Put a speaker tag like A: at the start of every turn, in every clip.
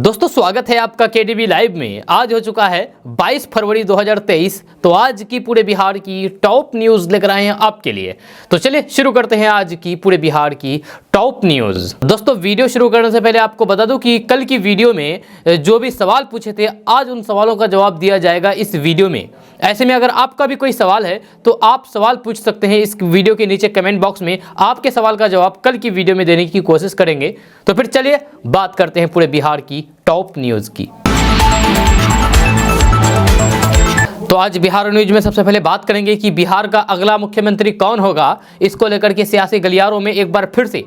A: दोस्तों स्वागत है आपका केडीबी लाइव में। आज हो चुका है 22 फरवरी 2023। तो आज की पूरे बिहार की टॉप न्यूज लेकर आए हैं आपके लिए। तो चलिए शुरू करते हैं आज की पूरे बिहार की टॉप न्यूज। दोस्तों वीडियो शुरू करने से पहले आपको बता दूं कि कल की वीडियो में जो भी सवाल पूछे थे आज उन सवालों का जवाब दिया जाएगा इस वीडियो में। ऐसे में अगर आपका भी कोई सवाल है तो आप सवाल पूछ सकते हैं इस वीडियो के नीचे कमेंट बॉक्स में। आपके सवाल का जवाब कल की वीडियो में देने की कोशिश करेंगे। तो फिर चलिए बात करते हैं पूरे बिहार की टॉप न्यूज की। तो आज बिहार न्यूज में सबसे पहले बात करेंगे कि बिहार का अगला मुख्यमंत्री कौन होगा। इसको लेकर के सियासी गलियारों में एक बार फिर से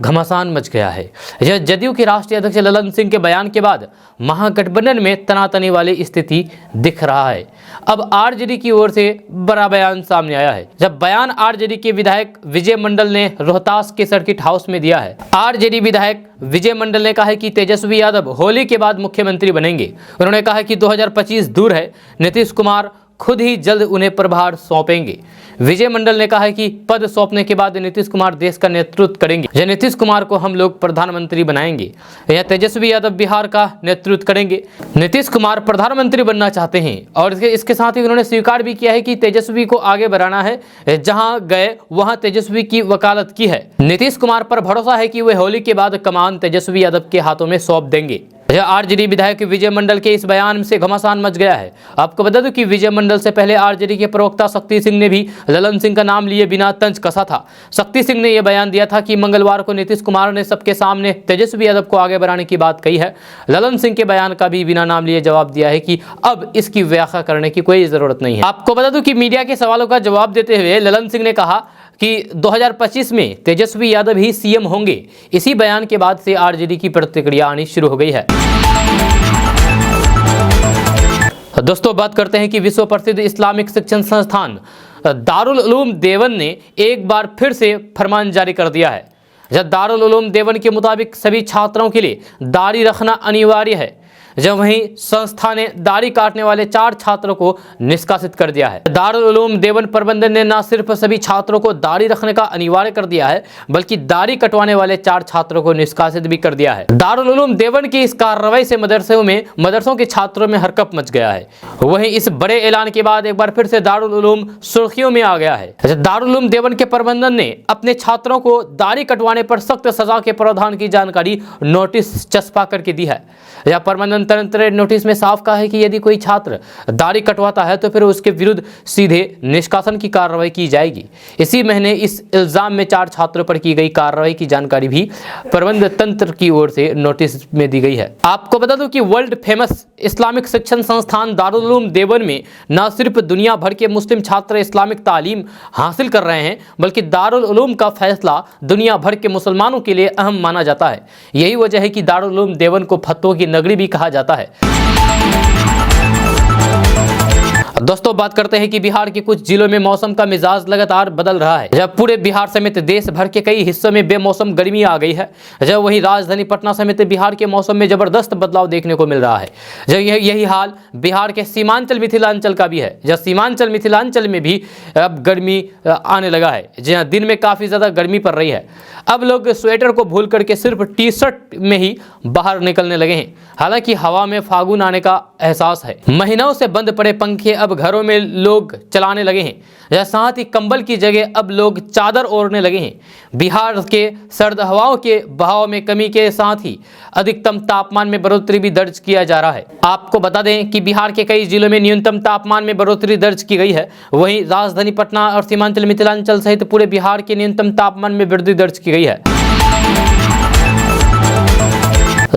A: घमासान मच गया है। यह जदयू के राष्ट्रीय अध्यक्ष ललन सिंह के बयान के बाद महागठबंधन में तनातनी वाली स्थिति दिख रहा है। अब आरजेडी की ओर से बड़ा बयान सामने आया है। जब बयान आरजेडी के विधायक विजय मंडल ने रोहतास के सर्किट हाउस में दिया है। आरजेडी विधायक विजय मंडल ने कहा है कि तेजस्वी यादव होली के बाद मुख्यमंत्री बनेंगे। उन्होंने कहा कि 2025 दूर है, नीतीश कुमार खुद ही जल्द उन्हें प्रभार सौंपेंगे। विजय मंडल ने कहा है कि पद सौंपने के बाद नीतीश कुमार देश का नेतृत्व करेंगे। या नीतीश कुमार को हम लोग प्रधानमंत्री बनाएंगे या तेजस्वी यादव बिहार का नेतृत्व करेंगे। नीतीश कुमार प्रधानमंत्री बनना चाहते हैं और इसके साथ ही उन्होंने स्वीकार भी किया है कि तेजस्वी को आगे बढ़ाना है। जहां गए वहां तेजस्वी की वकालत की है। नीतीश कुमार पर भरोसा है कि वे होली के बाद कमान तेजस्वी यादव के हाथों में सौंप देंगे। आरजेडी विधायक विजय मंडल के इस बयान से घमासान मच गया है। आपको बता दूं कि विजय मंडल से पहले आरजेडी के प्रवक्ता शक्ति सिंह ने भी ललन सिंह का नाम लिए बिना तंज कसा था। शक्ति सिंह ने यह बयान दिया था कि मंगलवार को नीतीश कुमार ने सबके सामने तेजस्वी यादव को आगे बढ़ाने की बात कही है। ललन सिंह के बयान का भी बिना नाम लिए जवाब दिया है कि अब इसकी व्याख्या करने की कोई जरूरत नहीं है। आपको बता दूं कि मीडिया के सवालों का जवाब देते हुए ललन सिंह ने कहा कि 2025 में तेजस्वी यादव ही सीएम होंगे। इसी बयान के बाद से आरजेडी की प्रतिक्रिया आनी शुरू हो गई है। दोस्तों बात करते हैं कि विश्व प्रसिद्ध इस्लामिक शिक्षण संस्थान दारुल उलूम देवबंद ने एक बार फिर से फरमान जारी कर दिया है। जब दारुल उलूम देवबंद के मुताबिक सभी छात्रों के लिए दाढ़ी रखना अनिवार्य है। जब वहीं संस्था ने दाढ़ी काटने वाले 4 छात्रों को निष्कासित कर दिया है। दारुल उलूम देवबंद प्रबंधन ने न सिर्फ सभी छात्रों को दाढ़ी रखने का अनिवार्य कर दिया है बल्कि दाढ़ी कटवाने वाले 4 छात्रों को निष्कासित भी कर दिया है। दारुल उलूम देवबंद की इस कार्रवाई से मदरसों के छात्रों में हरकंप मच गया है। वहीं इस बड़े ऐलान के बाद एक बार फिर से दारुल उलूम सुर्खियों में आ गया है। दारुल उलूम देवबंद के प्रबंधन ने अपने छात्रों को दाढ़ी कटवाने पर सख्त सजा के प्रावधान की जानकारी नोटिस चस्पा करके दी है। यह प्रबंधन तंत्र नोटिस में साफ कहा है कि यदि कोई छात्र दाढ़ी कटवाता है तो फिर उसके विरुद्ध सीधे निष्कासन की कार्रवाई की जाएगी। इसी महीने इस इल्जाम में 4 छात्रों पर की गई कार्रवाई की जानकारी भी प्रबंधन तंत्र की ओर से नोटिस में दी गई है। आपको बता दूं कि वर्ल्ड फेमस इस्लामिक शिक्षण संस्थान दारुल उलूम देवबंद में न सिर्फ दुनिया भर के मुस्लिम छात्र इस्लामिक तालीम हासिल कर रहे हैं बल्कि दारुल उलूम का फैसला दुनिया भर के मुसलमानों के लिए अहम माना जाता है। यही वजह है कि दारुल उलूम देवबंद को फतवों की नगरी भी कहा जाता है। दोस्तों बात करते हैं कि बिहार के कुछ जिलों में मौसम का मिजाज लगातार बदल रहा है। जब पूरे बिहार समेत देश भर के कई हिस्सों में बेमौसम गर्मी आ गई है। जब वही राजधानी पटना समेत बिहार के मौसम में जबरदस्त बदलाव देखने को मिल रहा है। जब यही हाल बिहार के सीमांचल मिथिलांचल का भी है। जब सीमांचल मिथिलांचल में भी अब गर्मी आने लगा है। जहाँ दिन में काफी ज्यादा गर्मी पड़ रही है। अब लोग स्वेटर को भूल करके सिर्फ टी शर्ट में ही बाहर निकलने लगे हैं। हालांकि हवा में फागुन आने का एहसास है। महीनों से बंद पड़े पंखे अब घरों में लोग चलाने लगे हैं। साथ ही कंबल की जगह अब लोग चादर ओढ़ने लगे हैं। बिहार के सर्द हवाओं के बहाव में कमी के साथ ही अधिकतम तापमान में बढ़ोतरी भी दर्ज किया जा रहा है। आपको बता दें कि बिहार के कई जिलों में न्यूनतम तापमान में बढ़ोतरी दर्ज की गई है। वहीं राजधानी पटना और सीमांचल मिथिलांचल सहित पूरे बिहार के न्यूनतम तापमान में वृद्धि दर्ज की गई है।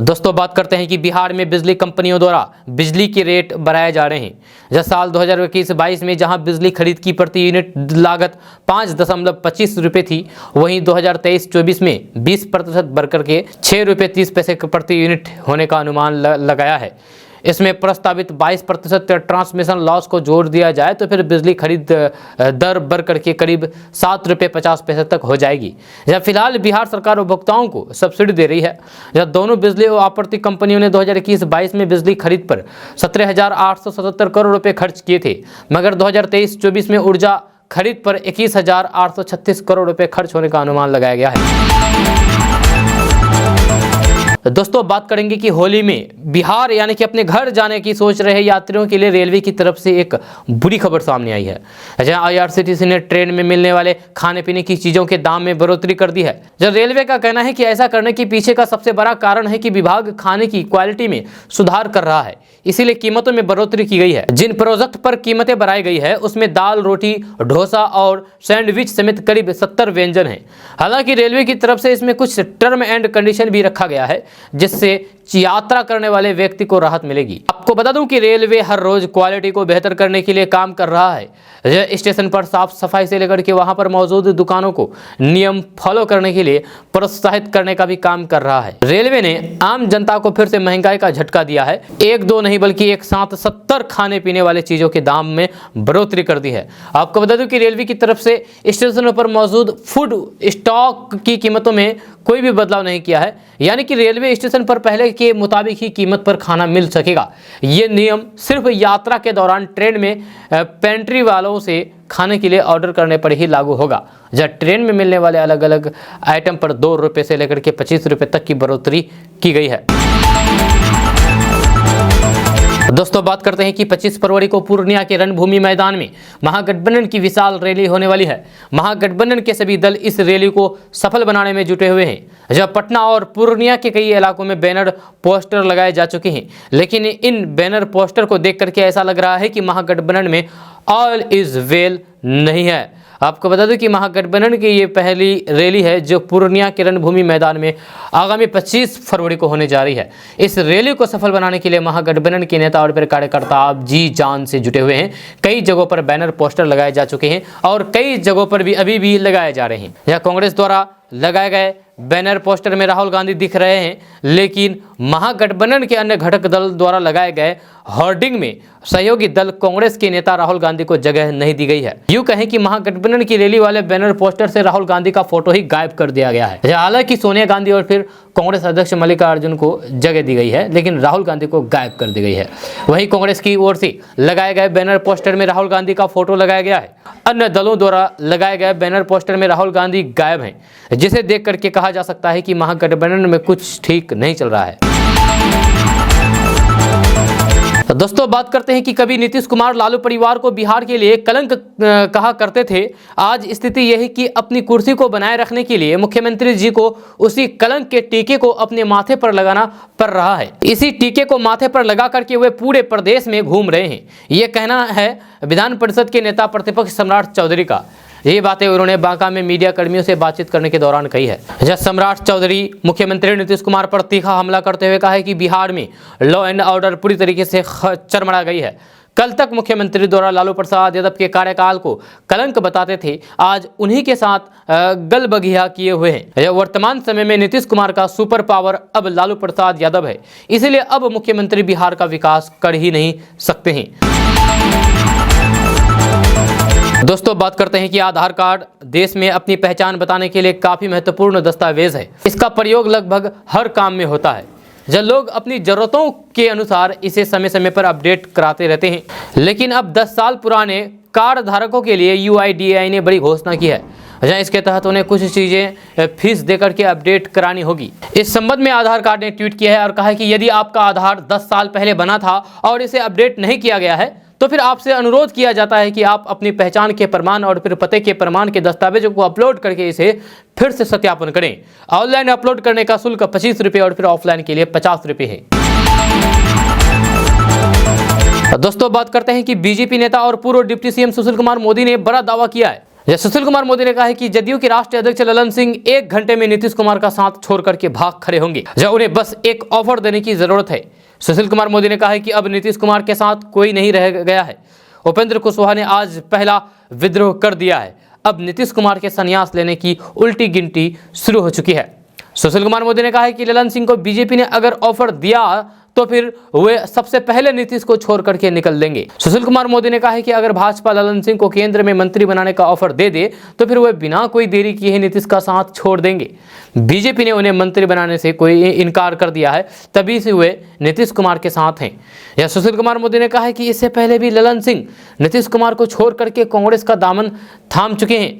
A: दोस्तों बात करते हैं कि बिहार में बिजली कंपनियों द्वारा बिजली के रेट बढ़ाए जा रहे हैं। जब साल 2021-22 में जहां बिजली खरीद की प्रति यूनिट लागत 5.25 रुपये थी, वहीं 2023-24 में 20% बढ़कर के 6 रुपये 30 पैसे प्रति यूनिट होने का अनुमान लगाया है। इसमें प्रस्तावित 22% ट्रांसमिशन लॉस को जोड़ दिया जाए तो फिर बिजली खरीद दर बढ़ करके करीब 7 रुपये 50 पैसे तक हो जाएगी। जब फिलहाल बिहार सरकार उपभोक्ताओं को सब्सिडी दे रही है। जब दोनों बिजली और आपूर्ति कंपनियों ने 2021-22 में बिजली खरीद पर 17,877 करोड़ रुपये खर्च किए थे, मगर 2023-24 में ऊर्जा खरीद पर 21,836 करोड़ रुपये खर्च होने का अनुमान लगाया गया है। दोस्तों बात करेंगे कि होली में बिहार यानी कि अपने घर जाने की सोच रहे यात्रियों के लिए रेलवे की तरफ से एक बुरी खबर सामने आई है, जहां आईआरसीटीसी ने ट्रेन में मिलने वाले खाने पीने की चीजों के दाम में बढ़ोतरी कर दी है। जब रेलवे का कहना है कि ऐसा करने के पीछे का सबसे बड़ा कारण है कि विभाग खाने की क्वालिटी में सुधार कर रहा है, इसीलिए कीमतों में बढ़ोतरी की गई है। जिन प्रोजेक्ट पर कीमतें बढ़ाई गई है उसमें दाल, रोटी, डोसा और सैंडविच समेत करीब 70 व्यंजन हैं। हालांकि रेलवे की तरफ से इसमें कुछ टर्म एंड कंडीशन भी रखा गया है जिससे यात्रा करने वाले व्यक्ति को राहत मिलेगी। आपको बता दूं कि रेलवे हर रोज क्वालिटी को बेहतर करने के लिए काम कर रहा है। स्टेशन पर साफ सफाई से लेकर के वहां पर मौजूद दुकानों को नियम फॉलो करने के लिए प्रोत्साहित करने का भी काम कर रहा है। रेलवे ने आम जनता को फिर से महंगाई का झटका दिया है। एक दो नहीं बल्कि एक साथ 70 खाने पीने वाले चीजों के दाम में बढ़ोतरी कर दी है। आपको बता दूं कि रेलवे की तरफ से स्टेशनों पर मौजूद फूड स्टॉक की कीमतों में कोई भी बदलाव नहीं किया है, यानी कि रेलवे स्टेशन पर पहले के मुताबिक ही कीमत पर खाना मिल सकेगा। ये नियम सिर्फ यात्रा के दौरान ट्रेन में पेंट्री वालों से खाने के लिए ऑर्डर करने पर ही लागू होगा, जहाँ ट्रेन में मिलने वाले अलग अलग आइटम पर 2 रुपये से लेकर के 25 रुपये तक की बढ़ोतरी की गई है। दोस्तों बात करते हैं कि 25 फरवरी को पूर्णिया के रणभूमि मैदान में महागठबंधन की विशाल रैली होने वाली है। महागठबंधन के सभी दल इस रैली को सफल बनाने में जुटे हुए हैं। जब पटना और पूर्णिया के कई इलाकों में बैनर पोस्टर लगाए जा चुके हैं, लेकिन इन बैनर पोस्टर को देख करके ऐसा लग रहा है कि महागठबंधन में ऑल इज वेल नहीं है। आपको बता दूं कि महागठबंधन की ये पहली रैली है जो पूर्णिया के रणभूमि मैदान में आगामी 25 फरवरी को होने जा रही है। इस रैली को सफल बनाने के लिए महागठबंधन के नेता और फिर कार्यकर्ता अब जी जान से जुटे हुए हैं। कई जगहों पर बैनर पोस्टर लगाए जा चुके हैं और कई जगहों पर भी अभी भी लगाए जा रहे हैं। यह कांग्रेस द्वारा लगाए गए बैनर पोस्टर में राहुल गांधी दिख रहे हैं, लेकिन महागठबंधन के अन्य घटक दल द्वारा लगाए गए होर्डिंग में सहयोगी दल कांग्रेस के नेता राहुल गांधी को जगह नहीं दी गई है। यूं कहें कि महागठबंधन की रैली वाले बैनर पोस्टर से राहुल गांधी का फोटो ही गायब कर दिया गया है। हालांकि सोनिया गांधी और फिर कांग्रेस अध्यक्ष मल्लिकार्जुन को जगह दी गई है, लेकिन राहुल गांधी को गायब कर दी गई है। वहीं कांग्रेस की ओर से लगाए गए बैनर पोस्टर में राहुल गांधी का फोटो लगाया गया है। अन्य दलों द्वारा लगाए गए बैनर पोस्टर में राहुल गांधी गायब हैं, जिसे देख करके कहा जा सकता है कि महागठबंधन में कुछ ठीक नहीं चल रहा है। तो दोस्तों बात करते हैं कि कभी नीतीश कुमार लालू परिवार को बिहार के लिए कलंक कहा करते थे। आज स्थिति यह है कि अपनी कुर्सी को बनाए रखने के लिए मुख्यमंत्री जी को उसी कलंक के टीके को अपने माथे पर लगाना पड़ रहा है। इसी टीके को माथे पर लगा करके वे पूरे प्रदेश में घूम रहे हैं। ये कहना है विधान परिषद के नेता प्रतिपक्ष सम्राट चौधरी का। ये बातें उन्होंने बांका में मीडिया कर्मियों से बातचीत करने के दौरान कही है। जब सम्राट चौधरी मुख्यमंत्री नीतीश कुमार पर तीखा हमला करते हुए कहा है कि बिहार में लॉ एंड ऑर्डर पूरी तरीके से चरमरा गई है। कल तक मुख्यमंत्री द्वारा लालू प्रसाद यादव के कार्यकाल को कलंक बताते थे, आज उन्हीं के साथ गलबगिया किए हुए हैं। वर्तमान समय में नीतीश कुमार का सुपर पावर अब लालू प्रसाद यादव है, इसलिए अब मुख्यमंत्री बिहार का विकास कर ही नहीं सकते हैं। दोस्तों बात करते हैं कि आधार कार्ड देश में अपनी पहचान बताने के लिए काफ़ी महत्वपूर्ण दस्तावेज है। इसका प्रयोग लगभग हर काम में होता है। जब लोग अपनी ज़रूरतों के अनुसार इसे समय समय पर अपडेट कराते रहते हैं, लेकिन अब 10 साल पुराने कार्ड धारकों के लिए UIDAI ने बड़ी घोषणा की है, जहाँ इसके तहत उन्हें कुछ चीज़ें फीस देकर के अपडेट करानी होगी। इस संबंध में आधार कार्ड ने ट्वीट किया है और कहा है कि यदि आपका आधार 10 साल पहले बना था और इसे अपडेट नहीं किया गया है तो फिर आपसे अनुरोध किया जाता है कि आप अपनी पहचान के प्रमाण और फिर पते के प्रमाण के दस्तावेजों को अपलोड करके इसे फिर से सत्यापन करें। ऑनलाइन अपलोड करने का शुल्क 25 रुपये और फिर ऑफलाइन के लिए 50 रुपये है। दोस्तों बात करते हैं कि बीजेपी नेता और पूर्व डिप्टी सीएम सुशील कुमार मोदी ने बड़ा दावा किया है। सुशील कुमार मोदी ने कहा है कि जदयू के राष्ट्रीय अध्यक्ष ललन सिंह 1 घंटे में नीतीश कुमार का साथ छोड़ करके भाग खड़े होंगे, जब उन्हें बस एक ऑफर देने की जरूरत है। सुशील कुमार मोदी ने कहा है कि अब नीतीश कुमार के साथ कोई नहीं रह गया है। उपेंद्र कुशवाहा ने आज पहला विद्रोह कर दिया है। अब नीतीश कुमार के संन्यास लेने की उल्टी गिनती शुरू हो चुकी है। सुशील कुमार मोदी ने कहा है कि ललन सिंह को बीजेपी ने अगर ऑफर दिया तो फिर वे सबसे पहले नीतीश को छोड़ करके निकल देंगे। सुशील कुमार मोदी ने कहा है कि अगर भाजपा ललन सिंह को केंद्र में मंत्री बनाने का ऑफर दे दे तो फिर वे बिना कोई देरी किए नीतीश का साथ छोड़ देंगे। बीजेपी ने उन्हें मंत्री बनाने से कोई इनकार कर दिया है, तभी से वे नीतीश कुमार के साथ हैं। यह सुशील कुमार मोदी ने कहा है कि इससे पहले भी ललन सिंह नीतीश कुमार को छोड़ करके कांग्रेस का दामन थाम चुके हैं।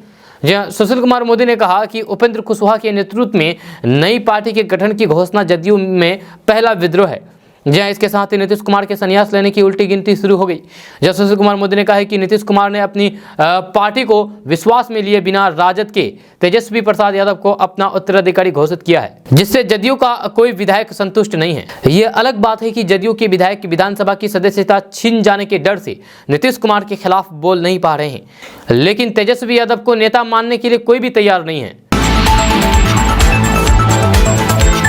A: जहां सुशील कुमार मोदी ने कहा कि उपेंद्र कुशवाहा के नेतृत्व में नई पार्टी के गठन की घोषणा जदयू में पहला विद्रोह है। जहां इसके साथ ही नीतीश कुमार के संन्यास लेने की उल्टी गिनती शुरू हो गई। जहां सुशील कुमार मोदी ने कहा है कि नीतीश कुमार ने अपनी पार्टी को विश्वास में लिए बिना राजद के तेजस्वी प्रसाद यादव को अपना उत्तराधिकारी घोषित किया है, जिससे जदयू का कोई विधायक संतुष्ट नहीं है। यह अलग बात है कि जदयू के विधायक विधानसभा की सदस्यता छीन जाने के डर से नीतीश कुमार के खिलाफ बोल नहीं पा रहे हैं, लेकिन तेजस्वी यादव को नेता मानने के लिए कोई भी तैयार नहीं है।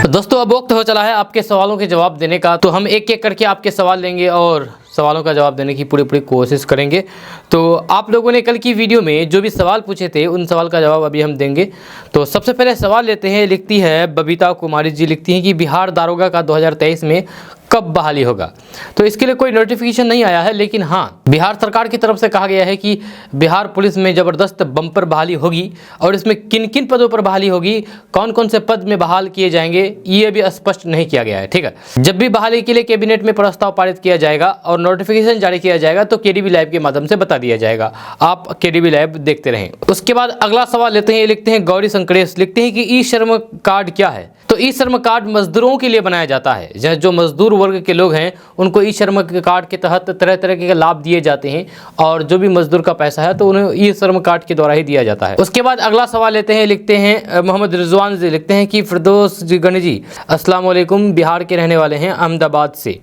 A: तो दोस्तों, अब वक्त हो चला है आपके सवालों के जवाब देने का। तो हम एक एक करके आपके सवाल लेंगे और सवालों का जवाब देने की पूरी कोशिश करेंगे। तो आप लोगों ने कल की वीडियो में जो भी सवाल पूछे थे उन सवाल का जवाब अभी हम देंगे। तो सबसे पहले सवाल लेते हैं। लिखती है बबीता कुमारी जी, लिखती हैं कि बिहार दारोगा का 2023 में कब बहाली होगा। तो इसके लिए कोई नोटिफिकेशन नहीं आया है, लेकिन हाँ, बिहार सरकार की तरफ से कहा गया है कि बिहार पुलिस में ज़बरदस्त बम्पर बहाली होगी और इसमें किन किन पदों पर बहाली होगी, कौन कौन से पद में बहाल किए जाएंगे, ये भी स्पष्ट नहीं किया गया है। ठीक है, जब भी बहाली के लिए कैबिनेट में प्रस्ताव पारित किया जाएगा और नोटिफिकेशन जारी किया जाएगा तो केडीबी लाइव के माध्यम से बता दिया जाएगा। आप केडीबी लाइव देखते रहें। उसके बाद अगला सवाल लेते हैं। लिखते हैं गौरी संकरेश, लिखते हैं कि ई श्रम कार्ड क्या है। तो ई श्रम कार्ड मजदूरों के लिए बनाया जाता है। जो मजदूर वर्ग के लोग हैं उनको ई श्रम कार्ड के तहत तरह तरह के लाभ दिए जाते हैं और जो भी मजदूर का पैसा है तो उन्हें ई श्रम कार्ड के द्वारा ही दिया जाता है। उसके बाद अगला सवाल लेते हैं। लिखते हैं मोहम्मद रिजवान जी, लिखते हैं कि फिरदौस गनी जी, अस्सलाम वालेकुम, बिहार के रहने वाले हैं, अहमदाबाद से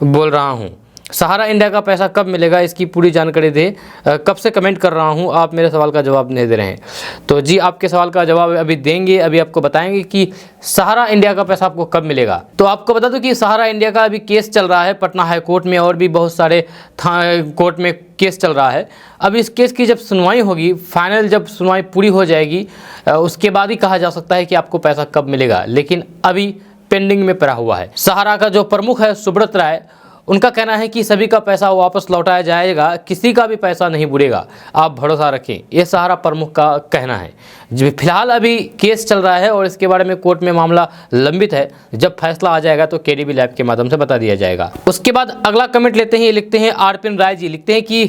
A: बोल रहा हूँ। सहारा इंडिया का पैसा कब मिलेगा, इसकी पूरी जानकारी दे। कब से कमेंट कर रहा हूं, आप मेरे सवाल का जवाब नहीं दे रहे हैं। तो जी, आपके सवाल का जवाब अभी देंगे। अभी आपको बताएंगे कि सहारा इंडिया का पैसा आपको कब मिलेगा। तो आपको बता दूं कि सहारा इंडिया का अभी केस चल रहा है पटना हाई कोर्ट में और भी बहुत सारे कोर्ट में केस चल रहा है। अब इस केस की जब सुनवाई होगी, फाइनल जब सुनवाई पूरी हो जाएगी, उसके बाद ही कहा जा सकता है कि आपको पैसा कब मिलेगा, लेकिन अभी पेंडिंग में पड़ा हुआ है। सहारा का जो प्रमुख है सुब्रत राय, उनका कहना है कि सभी का पैसा वापस लौटाया जाएगा, किसी का भी पैसा नहीं बुड़ेगा, आप भरोसा रखें। ये सहारा प्रमुख का कहना है। फिलहाल अभी केस चल रहा है और इसके बारे में कोर्ट में मामला लंबित है। जब फैसला आ जाएगा तो केडीबी लैब के माध्यम से बता दिया जाएगा। उसके बाद अगला कमेंट लेते हैं। लिखते हैं आरपिन राय जी, लिखते हैं कि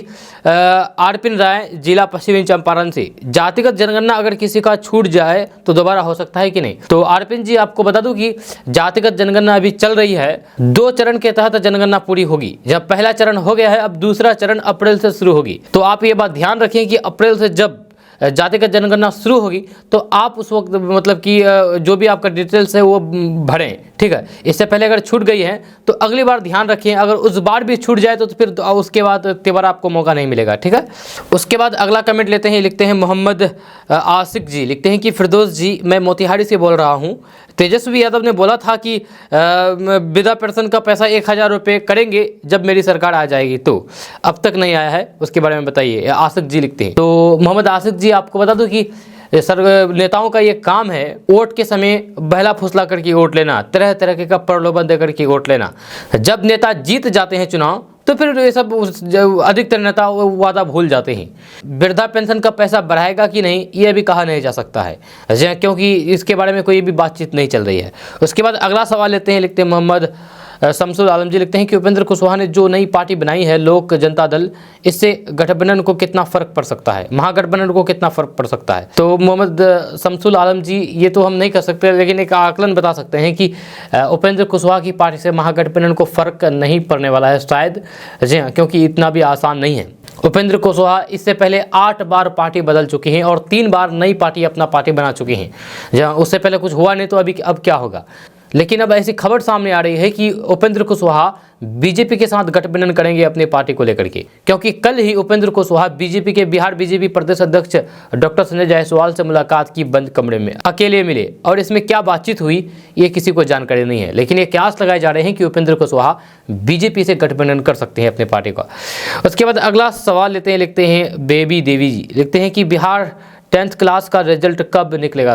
A: आरपिन राय, जिला पश्चिमी चंपारण से, जातिगत जनगणना अगर किसी का छूट जाए तो दोबारा हो सकता है कि नहीं। तो आरपिन जी, आपको बता दूं कि जातिगत जनगणना अभी चल रही है। 2 चरण के तहत जनगणना पूरी होगी। जब पहला चरण हो गया है, अब दूसरा चरण अप्रैल से शुरू होगी। तो आप ये बात ध्यान रखें कि अप्रैल से जब जातिगत जनगणना शुरू होगी तो आप उस वक्त मतलब कि जो भी आपका डिटेल्स है वो भरें। ठीक है, इससे पहले अगर छूट गई है तो अगली बार ध्यान रखें, अगर उस बार भी छूट जाए तो फिर उसके बाद दोबारा आपको मौका नहीं मिलेगा। ठीक है, उसके बाद अगला कमेंट लेते हैं। लिखते हैं मोहम्मद आसिक जी, लिखते हैं कि फिरदौस जी, मैं मोतिहारी से बोल रहा हूँ। तेजस्वी यादव ने बोला था कि वृद्धा पेंशन का पैसा 1000 रुपये करेंगे जब मेरी सरकार आ जाएगी, तो अब तक नहीं आया है, उसके बारे में बताइए। आसिक जी लिखते हैं। तो मोहम्मद आसिक जी, आपको बता दूं कि नेताओं का ये काम है वोट के समय बहला फुसला करके वोट लेना, तरह तरह के प्रलोभन दे करके वोट लेना। जब नेता जीत जाते हैं चुनाव तो फिर ये सब अधिकतर नेता वादा भूल जाते हैं। वृद्धा पेंशन का पैसा बढ़ाएगा कि नहीं, ये भी कहा नहीं जा सकता है, क्योंकि इसके बारे में कोई भी बातचीत नहीं चल रही है। उसके बाद अगला सवाल लेते हैं। लिखते हैं मोहम्मद शमसुल आलम जी, लिखते हैं कि उपेंद्र कुशवाहा ने जो नई पार्टी बनाई है लोक जनता दल, इससे गठबंधन को कितना फर्क पड़ सकता है, महागठबंधन को कितना फर्क पड़ सकता है। तो मोहम्मद शमसुल आलम जी, ये तो हम नहीं कर सकते, लेकिन एक आकलन बता सकते हैं कि उपेंद्र कुशवाहा की पार्टी से महागठबंधन को फर्क नहीं पड़ने वाला है शायद। जी हाँ, क्योंकि इतना भी आसान नहीं है। उपेंद्र कुशवाहा इससे पहले 8 बार पार्टी बदल चुके हैं और 3 बार नई पार्टी अपना पार्टी बना चुके हैं। जहाँ उससे पहले कुछ हुआ नहीं तो अब क्या होगा। लेकिन अब ऐसी खबर सामने आ रही है कि उपेंद्र कुशवाहा बीजेपी के साथ गठबंधन करेंगे अपनी पार्टी को लेकर के, क्योंकि कल ही उपेंद्र कुशवाहा बिहार बीजेपी प्रदेश अध्यक्ष डॉक्टर संजय जायसवाल से मुलाकात की, बंद कमरे में अकेले मिले, और इसमें क्या बातचीत हुई ये किसी को जानकारी नहीं है। लेकिन ये कयास लगाए जा रहे हैं कि उपेंद्र कुशवाहा बीजेपी से गठबंधन कर सकते हैं अपनी पार्टी का। उसके बाद अगला सवाल लेते हैं। लिखते हैं बेबी देवी जी, लिखते हैं कि बिहार 10th क्लास का रिजल्ट कब निकलेगा।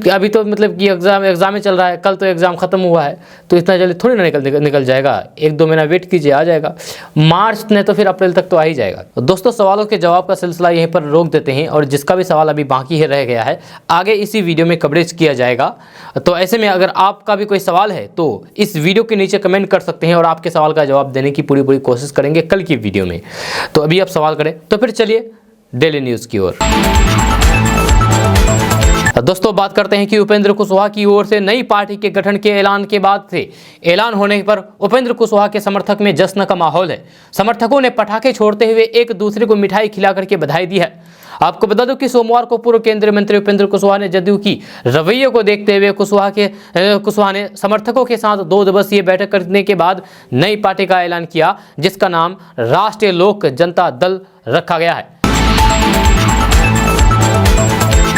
A: अभी तो मतलब कि एग्जाम ही चल रहा है, कल तो एग्ज़ाम ख़त्म हुआ है, तो इतना जल्दी थोड़ी ना निकल जाएगा। 1-2 महीना वेट कीजिए, आ जाएगा। मार्च नहीं तो फिर अप्रैल तक तो आ ही जाएगा। तो दोस्तों, सवालों के जवाब का सिलसिला यहीं पर रोक देते हैं, और जिसका भी सवाल अभी बाकी है रह गया है आगे इसी वीडियो में कवरेज किया जाएगा। तो ऐसे में अगर आपका भी कोई सवाल है तो इस वीडियो के नीचे कमेंट कर सकते हैं और आपके सवाल का जवाब देने की पूरी कोशिश करेंगे कल की वीडियो में। तो अभी आप सवाल करें तो फिर चलिए डेली न्यूज़ की ओर। दोस्तों बात करते हैं कि उपेंद्र कुशवाहा की ओर से नई पार्टी के गठन के ऐलान के बाद से ऐलान होने पर उपेंद्र कुशवाहा के समर्थक में जश्न का माहौल है। समर्थकों ने पटाखे छोड़ते हुए एक दूसरे को मिठाई खिला करके बधाई दी है। आपको बता दूं कि सोमवार को पूर्व केंद्रीय मंत्री उपेंद्र कुशवाहा ने जदयू की रवैये को देखते हुए कुशवाहा ने समर्थकों के साथ 2 दिवसीय बैठक करने के बाद नई पार्टी का ऐलान किया, जिसका नाम राष्ट्रीय लोक जनता दल रखा गया है।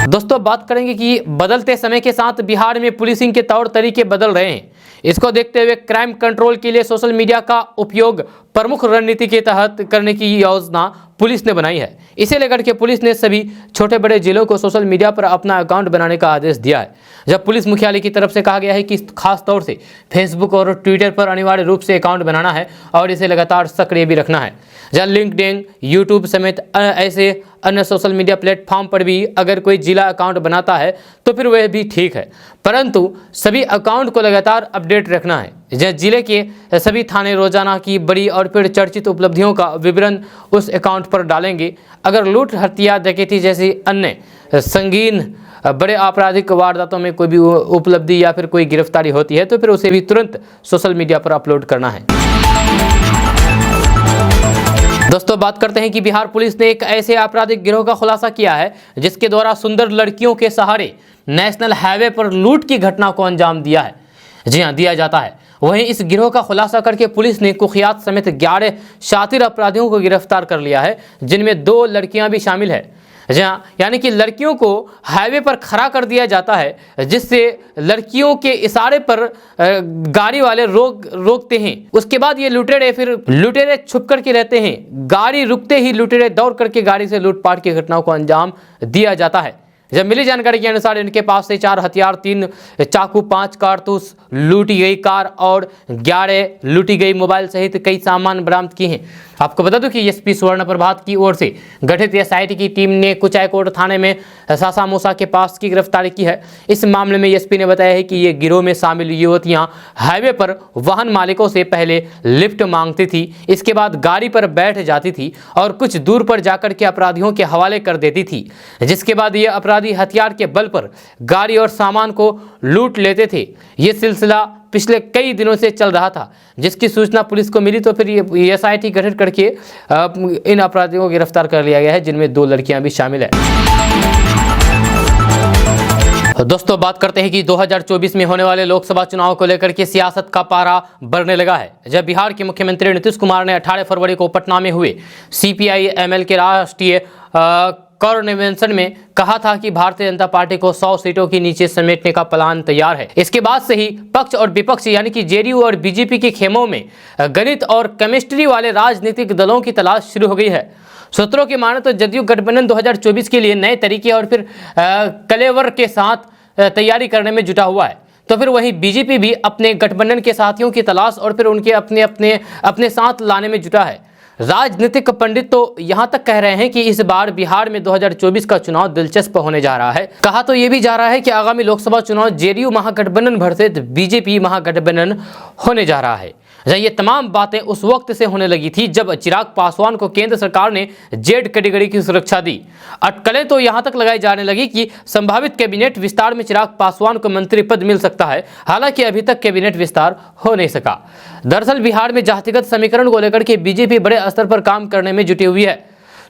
A: दोस्तों बात करेंगे कि बदलते समय के साथ बिहार में पुलिसिंग के तौर तरीके बदल रहे हैं। इसको देखते हुए क्राइम कंट्रोल के लिए सोशल मीडिया का उपयोग प्रमुख रणनीति के तहत करने की योजना पुलिस ने बनाई है। इसे लेकर के पुलिस ने सभी छोटे बड़े जिलों को सोशल मीडिया पर अपना अकाउंट बनाने का आदेश दिया है। जब पुलिस मुख्यालय की तरफ से कहा गया है कि खास तौर से फेसबुक और ट्विटर पर अनिवार्य रूप से अकाउंट बनाना है और इसे लगातार सक्रिय भी रखना है। जहाँ लिंक्डइन, यूट्यूब समेत ऐसे अन्य सोशल मीडिया प्लेटफॉर्म पर भी अगर कोई जिला अकाउंट बनाता है तो फिर वह भी ठीक है, परंतु सभी अकाउंट को लगातार अपडेट रखना है। जहाँ जिले के सभी थाने रोजाना की बड़ी और फिर चर्चित उपलब्धियों का विवरण उस अकाउंट पर डालेंगे। अगर लूट, हत्या, डकैती जैसी अन्य संगीन बड़े आपराधिक वारदातों में कोई भी उपलब्धि या फिर कोई गिरफ्तारी होती है तो फिर उसे भी तुरंत सोशल मीडिया पर अपलोड करना है। दोस्तों बात करते हैं कि बिहार पुलिस ने एक ऐसे आपराधिक गिरोह का खुलासा किया है जिसके द्वारा सुंदर लड़कियों के सहारे नेशनल हाईवे पर लूट की घटना को अंजाम दिया है। जी हाँ, दिया जाता है। वहीं इस गिरोह का खुलासा करके पुलिस ने कुख्यात समेत 11 शातिर अपराधियों को गिरफ्तार कर लिया है, जिनमें 2 लड़कियां भी शामिल है। जहाँ यानी कि लड़कियों को हाईवे पर खड़ा कर दिया जाता है, जिससे लड़कियों के इशारे पर गाड़ी वाले रोकते हैं। उसके बाद ये लुटेरे छुप करके रहते हैं। गाड़ी रुकते ही लुटेरे दौड़ करके गाड़ी से लूटपाट की घटनाओं को अंजाम दिया जाता है। जब मिली जानकारी के अनुसार इनके पास से 4 हथियार, 3 चाकू, 5 कारतूस, लूटी गई कार और 11 लूटी गई मोबाइल सहित कई सामान बरामद किए हैं। आपको बता दूं कि एसपी स्वर्ण प्रभात की ओर से गठित एसआईटी की टीम ने कुचायकोट थाने में सासा मूसा के पास की गिरफ्तारी की है। इस मामले में एसपी ने बताया है कि ये गिरोह में शामिल युवतियां हाईवे पर वाहन मालिकों से पहले लिफ्ट मांगती थी, इसके बाद गाड़ी पर बैठ जाती थी और कुछ दूर पर जाकर के अपराधियों के हवाले कर देती थी, जिसके बाद ये अपराधी हथियार के बल पर गाड़ी और सामान को लूट लेते थे। ये सिलसिला पिछले कई दिनों से चल रहा था। जिसकी सूचना पुलिस को मिली तो फिर ये एसआईटी गठित करके इन अपराधियों को गिरफ्तार कर लिया गया है, जिनमें 2 लड़कियां भी शामिल है। दोस्तों बात करते हैं कि 2024 में होने वाले लोकसभा चुनाव को लेकर के सियासत का पारा बढ़ने लगा है। जब बिहार के मुख्यमंत्री नीतीश कुमार ने 18 फरवरी को पटना में हुए CPI-ML के राष्ट्रीय कन्वेंशन में कहा था कि भारतीय जनता पार्टी को 100 सीटों के नीचे समेटने का प्लान तैयार है। इसके बाद से ही पक्ष और विपक्ष यानी कि जेडीयू और बीजेपी के खेमों में गणित और केमिस्ट्री वाले राजनीतिक दलों की तलाश शुरू हो गई है। सूत्रों की माने तो जदयू गठबंधन 2024 के लिए नए तरीके और फिर कलेवर के साथ तैयारी करने में जुटा हुआ है। तो फिर वहीं बीजेपी भी अपने गठबंधन के साथियों की तलाश और फिर उनके अपने साथ लाने में जुटा है। राजनीतिक पंडित तो यहां तक कह रहे हैं कि इस बार बिहार में 2024 का चुनाव दिलचस्प होने जा रहा है। कहा तो यह भी जा रहा है कि आगामी लोकसभा चुनाव जेडीयू महागठबंधन वर्सेस बीजेपी महागठबंधन होने जा रहा है। ये तमाम बातें उस वक्त से होने लगी थी जब चिराग पासवान को केंद्र सरकार ने जेड कैटेगरी की सुरक्षा दी। अटकलें तो यहां तक लगाई जाने लगी कि संभावित कैबिनेट विस्तार में चिराग पासवान को मंत्री पद मिल सकता है। हालांकि अभी तक कैबिनेट विस्तार हो नहीं सका। दरअसल बिहार में जातिगत समीकरण को लेकर के बीजेपी बड़े स्तर पर काम करने में जुटी हुई है।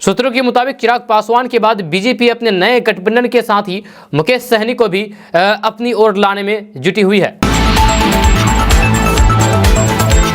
A: सूत्रों के मुताबिक चिराग पासवान के बाद बीजेपी अपने नए गठबंधन के साथ ही मुकेश सहनी को भी अपनी ओर लाने में जुटी हुई है।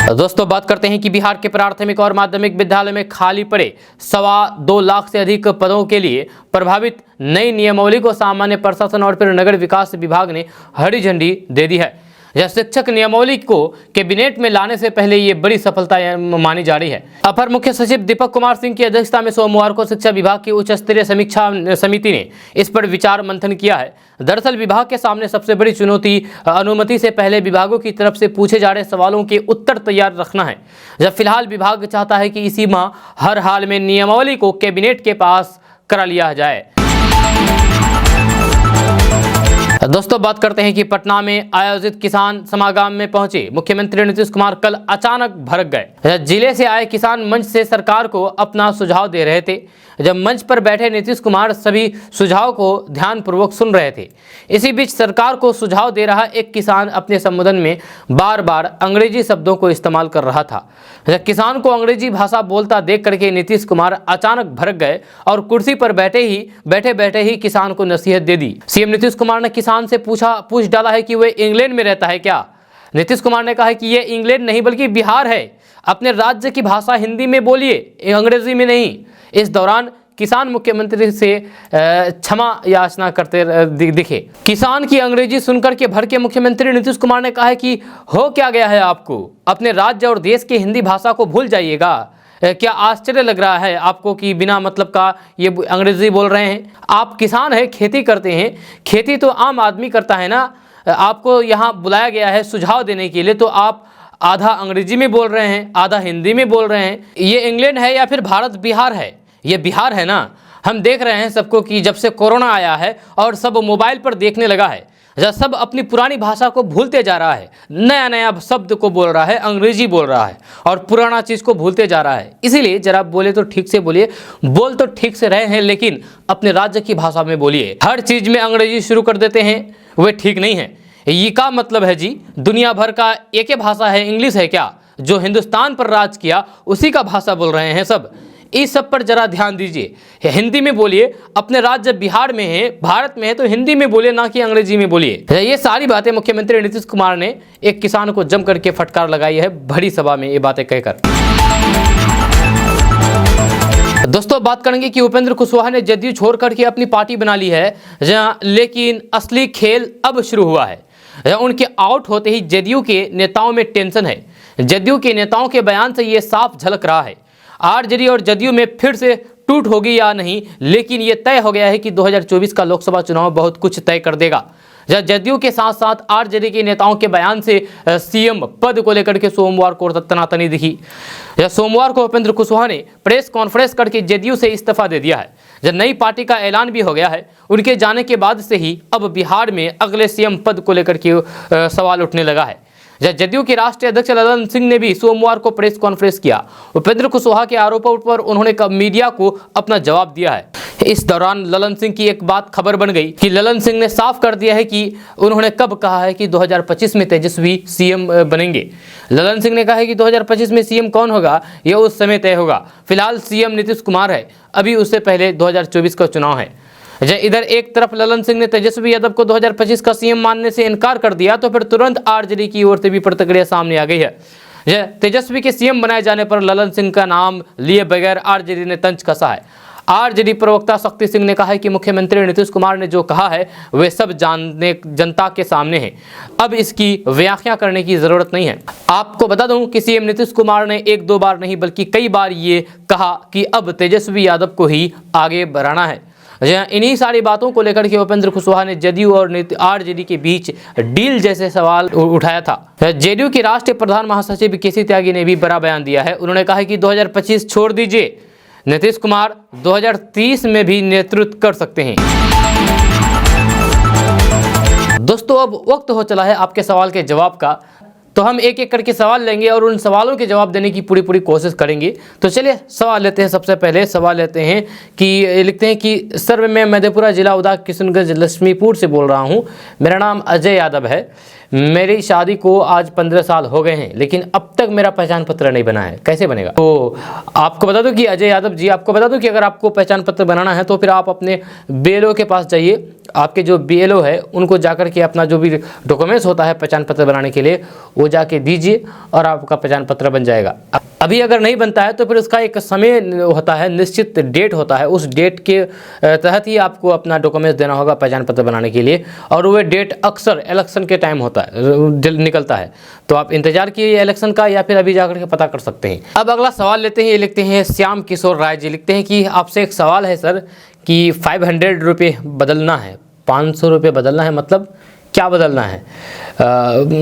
A: दोस्तों बात करते हैं कि बिहार के प्राथमिक और माध्यमिक विद्यालय में खाली पड़े 2.25 लाख से अधिक पदों के लिए प्रभावित नई नियमावली को सामान्य प्रशासन और फिर नगर विकास विभाग ने हरी झंडी दे दी है। यह शिक्षक नियमावली को कैबिनेट में लाने से पहले ये बड़ी सफलता मानी जा रही है। अपर मुख्य सचिव दीपक कुमार सिंह की अध्यक्षता में सोमवार को शिक्षा विभाग की उच्च स्तरीय समीक्षा समिति ने इस पर विचार मंथन किया है। दरअसल विभाग के सामने सबसे बड़ी चुनौती अनुमति से पहले विभागों की तरफ से पूछे जा रहे सवालों के उत्तर तैयार रखना है। जब फिलहाल विभाग चाहता है कि इसी माह हर हाल में नियमावली को कैबिनेट के पास करा लिया जाए। दोस्तों बात करते हैं कि पटना में आयोजित किसान समागम में पहुंचे मुख्यमंत्री नीतीश कुमार कल अचानक भड़क गए। जिले से आए किसान मंच से सरकार को अपना सुझाव दे रहे थे। जब मंच पर बैठे नीतीश कुमार सभी सुझाव को ध्यानपूर्वक सुन रहे थे। इसी बीच सरकार को सुझाव दे रहा एक किसान अपने संबोधन में बार बार अंग्रेजी शब्दों को इस्तेमाल कर रहा था। जब किसान को अंग्रेजी भाषा बोलता देख करके नीतीश कुमार अचानक भड़क गए और कुर्सी पर बैठे बैठे ही किसान को नसीहत दे दी। सीएम नीतीश कुमार ने किसान से पूछ डाला है कि वह इंग्लैंड में रहता है क्या। नीतीश कुमार ने कहा है कि यह इंग्लैंड नहीं बल्कि बिहार है। अपने राज्य की भाषा हिंदी में बोलिए, अंग्रेजी में नहीं। इस दौरान किसान मुख्यमंत्री से क्षमा याचना करते दिखे। किसान की अंग्रेजी सुनकर के भड़के मुख्यमंत्री नीतीश कुमार ने कहा है कि हो क्या गया है आपको, अपने राज्य और देश की हिंदी भाषा को भूल जाइएगा। क्या आश्चर्य लग रहा है आपको कि बिना मतलब का ये अंग्रेजी बोल रहे हैं। आप किसान हैं, खेती करते हैं, खेती तो आम आदमी करता है ना। आपको यहाँ बुलाया गया है सुझाव देने के लिए, तो आप आधा अंग्रेजी में बोल रहे हैं, आधा हिंदी में बोल रहे हैं। ये इंग्लैंड है या फिर भारत बिहार है? ये बिहार है ना। हम देख रहे हैं सबको कि जब से कोरोना आया है और सब मोबाइल पर देखने लगा है, जब सब अपनी पुरानी भाषा को भूलते जा रहा है, नया नया शब्द को बोल रहा है, अंग्रेजी बोल रहा है और पुराना चीज़ को भूलते जा रहा है। इसीलिए जरा बोले तो ठीक से बोलिए। बोल तो ठीक से रहे हैं लेकिन अपने राज्य की भाषा में बोलिए। हर चीज़ में अंग्रेजी शुरू कर देते हैं, वे ठीक नहीं है। ये का मतलब है जी, दुनिया भर का एक ही भाषा है, इंग्लिश है क्या? जो हिंदुस्तान पर राज किया उसी का भाषा बोल रहे हैं सब। इस सब पर जरा ध्यान दीजिए। हिंदी में बोलिए। अपने राज्य बिहार में है, भारत में है तो हिंदी में बोलिए, ना कि अंग्रेजी में बोलिए। ये सारी बातें मुख्यमंत्री नीतीश कुमार ने एक किसान को जम करके फटकार लगाई है भरी सभा में ये बातें कहकर। दोस्तों बात करेंगे कि उपेंद्र कुशवाहा ने जदयू छोड़ करके अपनी पार्टी बना ली है, लेकिन असली खेल अब शुरू हुआ है। उनके आउट होते ही जदयू के नेताओं में टेंशन है। जदयू के नेताओं के बयान से ये साफ झलक रहा है। आरजेडी और जदयू में फिर से टूट होगी या नहीं, लेकिन ये तय हो गया है कि 2024 का लोकसभा चुनाव बहुत कुछ तय कर देगा। जदयू के साथ साथ आरजेडी के नेताओं के बयान से सीएम पद को लेकर के सोमवार को तनातनी दिखी। सोमवार को उपेंद्र कुशवाहा ने प्रेस कॉन्फ्रेंस करके जदयू से इस्तीफा दे दिया है। जब नई पार्टी का ऐलान भी हो गया है। उनके जाने के बाद से ही अब बिहार में अगले सीएम पद को लेकर के सवाल उठने लगा है। जदयू के राष्ट्रीय अध्यक्ष ललन सिंह ने भी सोमवार को प्रेस कॉन्फ्रेंस किया। उपेंद्र कुशवाहा के आरोपों पर उन्होंने मीडिया को अपना जवाब दिया है। इस दौरान ललन सिंह की एक बात खबर बन गई कि ललन सिंह ने साफ कर दिया है कि उन्होंने कब कहा है कि 2025 में तेजस्वी सीएम बनेंगे। ललन सिंह ने कहा है कि 2025 में सीएम कौन होगा यह उस समय तय होगा। फिलहाल सीएम नीतीश कुमार है, अभी उससे पहले 2024 का चुनाव है। इधर एक तरफ ललन सिंह ने तेजस्वी यादव को 2025 का सीएम मानने से इनकार कर दिया, तो फिर तुरंत आरजेडी की ओर से भी प्रतिक्रिया सामने आ गई है। तेजस्वी के सीएम बनाए जाने पर ललन सिंह का नाम लिए बगैर आरजेडी ने तंज कसा है। आरजेडी प्रवक्ता शक्ति सिंह ने कहा है कि मुख्यमंत्री नीतीश कुमार ने जो कहा है वे सब जनता के सामने है, अब इसकी व्याख्या करने की जरूरत नहीं है। आपको बता दूं कि सीएम नीतीश कुमार ने एक दो बार नहीं बल्कि कई बार ये कहा कि अब तेजस्वी यादव को ही आगे बढ़ाना है। इन्हीं सारी बातों को लेकर के उपेंद्र कुशवाहा ने जदयू और आरजेडी के बीच डील जैसे सवाल उठाया था। जदयू के राष्ट्रीय प्रधान महासचिव केसी त्यागी ने भी बड़ा बयान दिया है। उन्होंने कहा है कि 2025 छोड़ दीजिए, नीतीश कुमार 2030 में भी नेतृत्व कर सकते हैं। दोस्तों अब वक्त हो चला है आपके सवाल के जवाब का, तो हम एक एक करके सवाल लेंगे और उन सवालों के जवाब देने की पूरी कोशिश करेंगे। तो चलिए सवाल लेते हैं। सबसे पहले सवाल लेते हैं कि लिखते हैं कि सर मैं मधेपुरा जिला उदा किशनगंज लक्ष्मीपुर से बोल रहा हूँ। मेरा नाम अजय यादव है। मेरी शादी को आज 15 साल हो गए हैं, लेकिन अब तक मेरा पहचान पत्र नहीं बना है, कैसे बनेगा? तो आपको बता दूं कि अजय यादव जी, आपको बता दूं कि अगर आपको पहचान पत्र बनाना है तो फिर आप अपने बीएलओ के पास जाइए। आपके जो बीएलओ है उनको जाकर के अपना जो भी डॉक्यूमेंट्स होता है पहचान पत्र बनाने के लिए वो जाके दीजिए और आपका पहचान पत्र बन जाएगा। अभी अगर नहीं बनता है तो फिर उसका एक समय होता है, निश्चित डेट होता है, उस डेट के तहत ही आपको अपना डॉक्यूमेंट्स देना होगा पहचान पत्र बनाने के लिए। और वो डेट अक्सर इलेक्शन के टाइम होता है, निकलता है, तो आप इंतजार कीजिए इलेक्शन का या फिर अभी जाकर के पता कर सकते हैं। अब अगला सवाल लेते हैं। ये लिखते हैं श्याम किशोर राय जी, लिखते हैं कि आपसे एक सवाल है सर कि 500 रुपये बदलना है, 500 रुपये बदलना है, मतलब क्या बदलना है?